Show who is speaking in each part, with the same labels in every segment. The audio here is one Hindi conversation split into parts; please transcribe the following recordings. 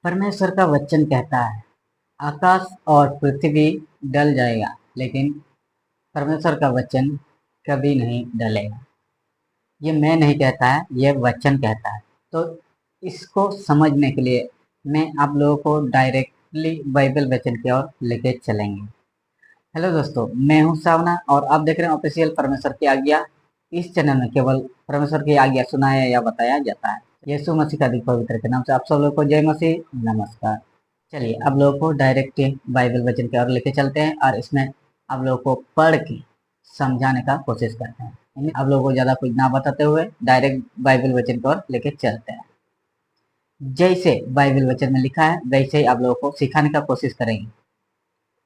Speaker 1: परमेश्वर का वचन कहता है आकाश और पृथ्वी डल जाएगा, लेकिन परमेश्वर का वचन कभी नहीं डलेगा। ये मैं नहीं कहता है, ये वचन कहता है। तो इसको समझने के लिए मैं आप लोगों को डायरेक्टली बाइबल वचन की ओर लेके चलेंगे। हेलो दोस्तों, मैं हूं सावना और आप देख रहे हैं ऑफिशियल परमेश्वर की आज्ञा। इस चैनल में केवल परमेश्वर की आज्ञा सुनाया या बताया जाता है। यीशु मसीह का अधिक पवित्र के नाम से आप सब लोगों को जय मसीह, नमस्कार। चलिए आप लोगों को डायरेक्ट बाइबल वचन की ओर लेके चलते हैं और इसमें आप लोगों को पढ़ के समझाने का कोशिश करते हैं। आप लोगों को ज़्यादा कुछ ना बताते हुए डायरेक्ट बाइबल वचन की ओर लेके चलते हैं। जैसे बाइबल वचन में लिखा है वैसे ही आप लोगों को सिखाने का कोशिश करेंगे।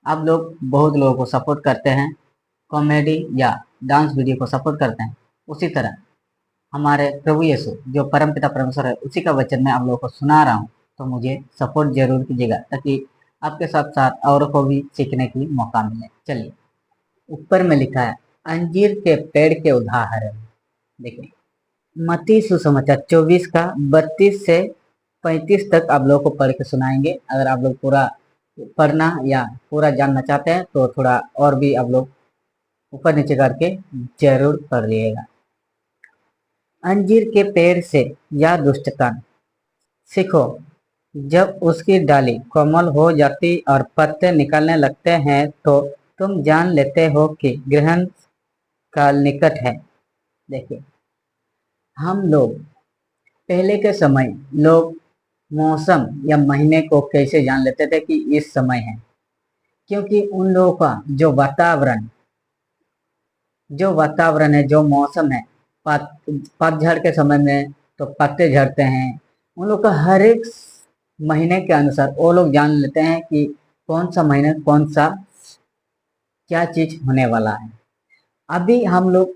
Speaker 1: आप लोग बहुत लोगों को सपोर्ट करते हैं, कॉमेडी या डांस वीडियो को सपोर्ट करते हैं, उसी तरह हमारे प्रभु यीशु जो परमपिता परमेश्वर है उसी का वचन मैं आप लोगों को सुना रहा हूँ। तो मुझे सपोर्ट जरूर कीजिएगा ताकि आपके साथ साथ औरों को भी सीखने की मौका मिले। चलिए, ऊपर में लिखा है अंजीर के पेड़ के उदाहरण। देखिए, मत्ती सुसमाचार 24 का 32 से 35 तक आप लोगों को पढ़ के सुनाएंगे। अगर आप लोग पूरा पढ़ना या पूरा जानना चाहते हैं तो थोड़ा और भी आप लोग ऊपर नीचे करके जरूर पढ़ लिएगा। अंजीर के पेड़ से या दुष्टता सीखो, जब उसकी डाली कोमल हो जाती और पत्ते निकलने लगते हैं तो तुम जान लेते हो कि ग्रहण काल निकट है। देखिए, हम लोग पहले के समय लोग मौसम या महीने को कैसे जान लेते थे कि इस समय है, क्योंकि उन लोगों का जो वातावरण है, जो मौसम है, पतझड़ के समय में तो पत्ते झड़ते हैं। उन लोग का हर एक महीने के अनुसार वो लोग जान लेते हैं कि कौन सा महीने कौन सा क्या चीज होने वाला है। अभी हम लोग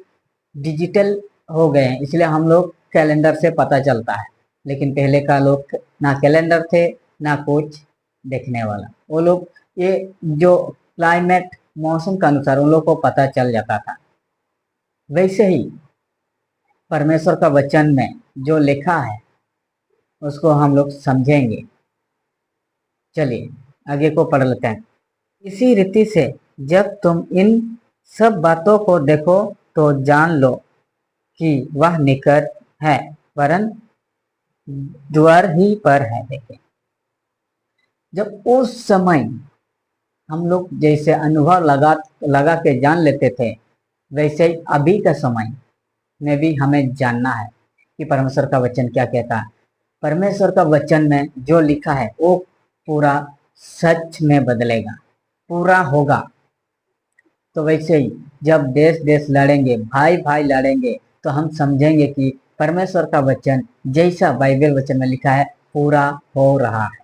Speaker 1: डिजिटल हो गए हैं, इसलिए हम लोग कैलेंडर से पता चलता है, लेकिन पहले का लोग ना कैलेंडर थे ना कुछ देखने वाला। वो लोग ये जो क्लाइमेट मौसम के अनुसार उन लोग को पता चल जाता था। वैसे ही परमेश्वर का वचन में जो लिखा है उसको हम लोग समझेंगे। चलिए आगे को पढ़ लेते हैं। इसी रीति से जब तुम इन सब बातों को देखो तो जान लो कि वह निकट है, वरन द्वार ही पर है। देखें, जब उस समय हम लोग जैसे अनुभव लगा के जान लेते थे, वैसे ही अभी का समय में भी हमें जानना है कि परमेश्वर का वचन क्या कहता है। परमेश्वर का वचन में जो लिखा है वो पूरा सच में बदलेगा, पूरा होगा। तो वैसे ही जब देश देश लड़ेंगे, भाई भाई लड़ेंगे, तो हम समझेंगे कि परमेश्वर का वचन जैसा बाइबल वचन में लिखा है पूरा हो रहा है।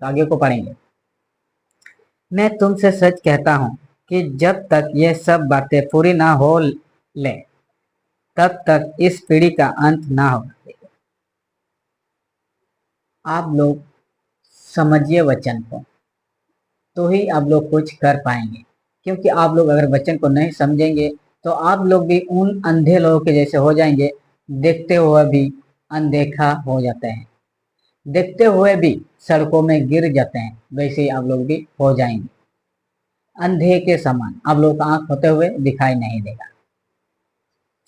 Speaker 1: तो आगे को पढ़ेंगे। मैं तुमसे सच कहता हूं कि जब तक ये सब बातें पूरी ना हो ले तब तक इस पीढ़ी का अंत ना हो। आप लोग समझिए वचन को, तो ही आप लोग कुछ कर पाएंगे। क्योंकि आप लोग अगर वचन को नहीं समझेंगे तो आप लोग भी उन अंधे लोगों के जैसे हो जाएंगे, देखते हुए भी अनदेखा हो जाते हैं, देखते हुए भी सड़कों में गिर जाते हैं। वैसे ही आप लोग भी हो जाएंगे, अंधे के समान आप लोग का आंख होते हुए दिखाई नहीं देगा।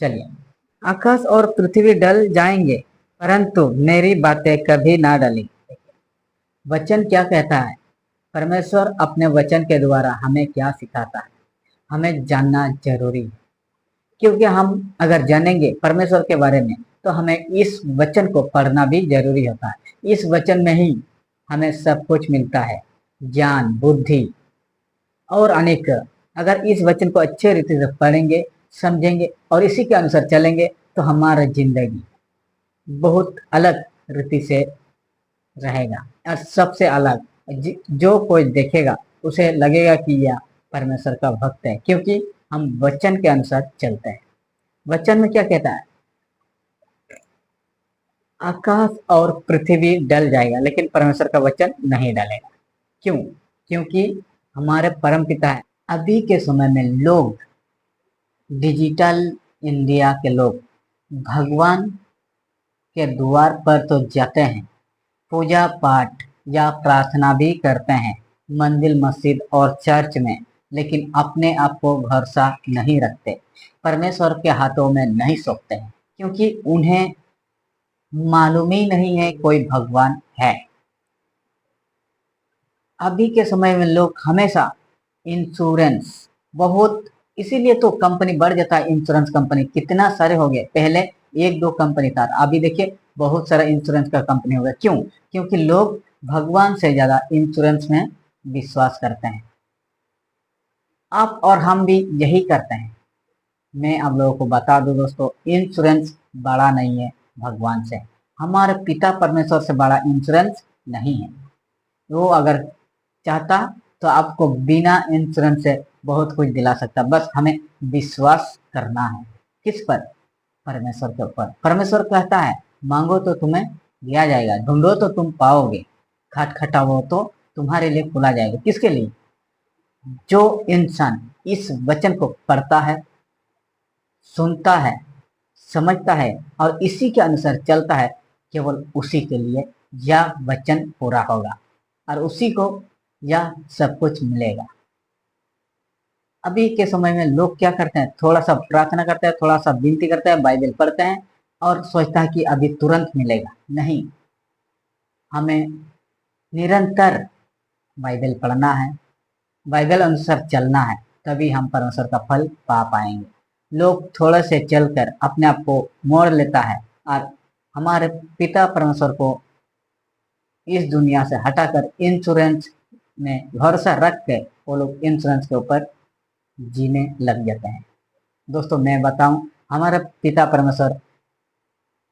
Speaker 1: चलिए, आकाश और पृथ्वी डल जाएंगे परंतु मेरी बातें कभी ना डलेंगी। वचन क्या कहता है, परमेश्वर अपने वचन के द्वारा हमें क्या सिखाता है, हमें जानना जरूरी है। क्योंकि हम अगर जानेंगे परमेश्वर के बारे में तो हमें इस वचन को पढ़ना भी जरूरी होता है। इस वचन में ही हमें सब कुछ मिलता है, ज्ञान, बुद्धि और अनेक। अगर इस वचन को अच्छे रीति से पढ़ेंगे, समझेंगे और इसी के अनुसार चलेंगे तो हमारा जिंदगी बहुत अलग रीति से रहेगा। और सबसे अलग जो कोई देखेगा उसे लगेगा कि यह परमेश्वर का भक्त है, क्योंकि हम वचन के अनुसार चलते हैं। वचन में क्या कहता है, आकाश और पृथ्वी डल जाएगा लेकिन परमेश्वर का वचन नहीं डलेगा। क्यों? क्योंकि हमारे परम पिता है। अभी के समय में लोग, डिजिटल इंडिया के लोग भगवान के द्वार पर तो जाते हैं, पूजा पाठ या प्रार्थना भी करते हैं मंदिर, मस्जिद और चर्च में, लेकिन अपने आप को भरोसा नहीं रखते, परमेश्वर के हाथों में नहीं सौंपते हैं, क्योंकि उन्हें मालूम ही नहीं है कोई भगवान है। अभी के समय में लोग हमेशा इंश्योरेंस बहुत, इसीलिए तो कंपनी बढ़ जाता है। इंश्योरेंस कंपनी कितना सारे हो गए, पहले एक दो कंपनी था, अभी देखिए बहुत सारा इंश्योरेंस का कंपनी हो गया। क्यों? क्योंकि लोग भगवान से ज्यादा इंश्योरेंस में विश्वास करते हैं। आप और हम भी यही करते हैं। मैं आप लोगों को बता दूं दोस्तों, इंश्योरेंस बड़ा नहीं है भगवान से, हमारे पिता परमेश्वर से बड़ा इंश्योरेंस नहीं है। वो अगर चाहता तो आपको बिना इंश्योरेंस से बहुत कुछ दिला सकता, बस हमें विश्वास करना है। किस पर? परमेश्वर के ऊपर। परमेश्वर कहता है मांगो तो तुम्हें दिया जाएगा, ढूंढो तो तुम पाओगे, खटखटाओ तो तुम्हारे लिए खुला जाएगा। किसके लिए? जो इंसान इस वचन को पढ़ता है, सुनता है, समझता है और इसी के अनुसार चलता है, केवल उसी के लिए यह वचन पूरा होगा और उसी को यह सब कुछ मिलेगा। अभी के समय में लोग क्या करते हैं, थोड़ा सा प्रार्थना करते हैं, थोड़ा सा विनती करते हैं, बाइबल पढ़ते हैं और सोचता है कि अभी तुरंत मिलेगा। नहीं, हमें निरंतर बाइबल पढ़ना है, बाइबल अनुसार चलना है, तभी हम परमेश्वर का फल पा पाएंगे। लोग थोड़े से चलकर अपने आप को मोड़ लेता है और हमारे पिता परमेश्वर को इस दुनिया से हटाकर इंश्योरेंस में भरोसा रख के वो लोग इंश्योरेंस के ऊपर जीने लग जाते हैं। दोस्तों मैं बताऊं, हमारा पिता परमेश्वर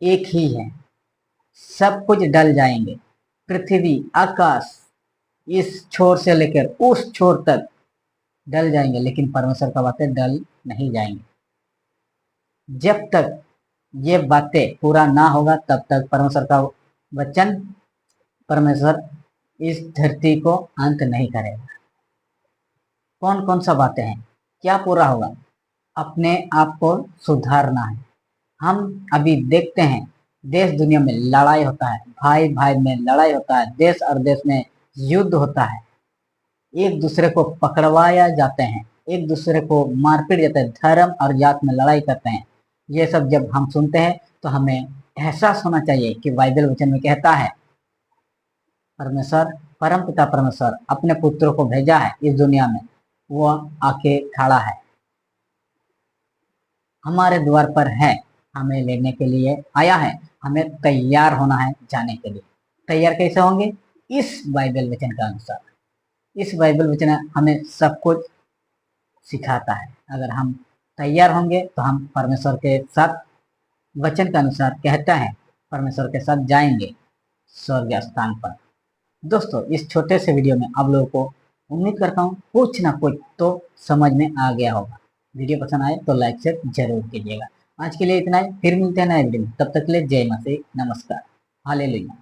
Speaker 1: एक ही है। सब कुछ डल जाएंगे, पृथ्वी, आकाश, इस छोर से लेकर उस छोर तक डल जाएंगे, लेकिन परमेश्वर का बातें डल नहीं जाएंगे। जब तक ये बातें पूरा ना होगा तब तक परमेश्वर का वचन, परमेश्वर इस धरती को अंत नहीं करेगा। कौन कौन सा बातें हैं, क्या पूरा होगा? अपने आप को सुधारना है। हम अभी देखते हैं देश दुनिया में लड़ाई होता है, भाई भाई में लड़ाई होता है, देश और देश में युद्ध होता है, एक दूसरे को पकड़वाया जाते हैं, एक दूसरे को मारपीट जाते हैं, धर्म और जात में लड़ाई करते हैं। ये सब जब हम सुनते हैं तो हमें एहसास होना चाहिए कि बाइबल वचन में कहता है परमेश्वर, परम पिता परमेश्वर अपने पुत्र को भेजा है इस दुनिया में, वो आके खड़ा है, हमारे द्वार पर है, हमें लेने के लिए आया है। हमें तैयार होना है जाने के लिए। तैयार कैसे होंगे? इस बाइबल वचन के अनुसार। इस बाइबल वचन हमें सब कुछ सिखाता है। अगर हम तैयार होंगे तो हम परमेश्वर के साथ, वचन के अनुसार कहता है, परमेश्वर के साथ जाएंगे स्वर्ग स्थान पर। दोस्तों इस छोटे से वीडियो में आप लोगों को उम्मीद करता हूँ कुछ ना कुछ तो समझ में आ गया होगा। वीडियो पसंद आए तो लाइक शेयर जरूर कीजिएगा। आज के लिए इतना ही, फिर मिलते हैं नए वीडियो में। तब तक के लिए जय मसीह, नमस्कार, हालेलुया।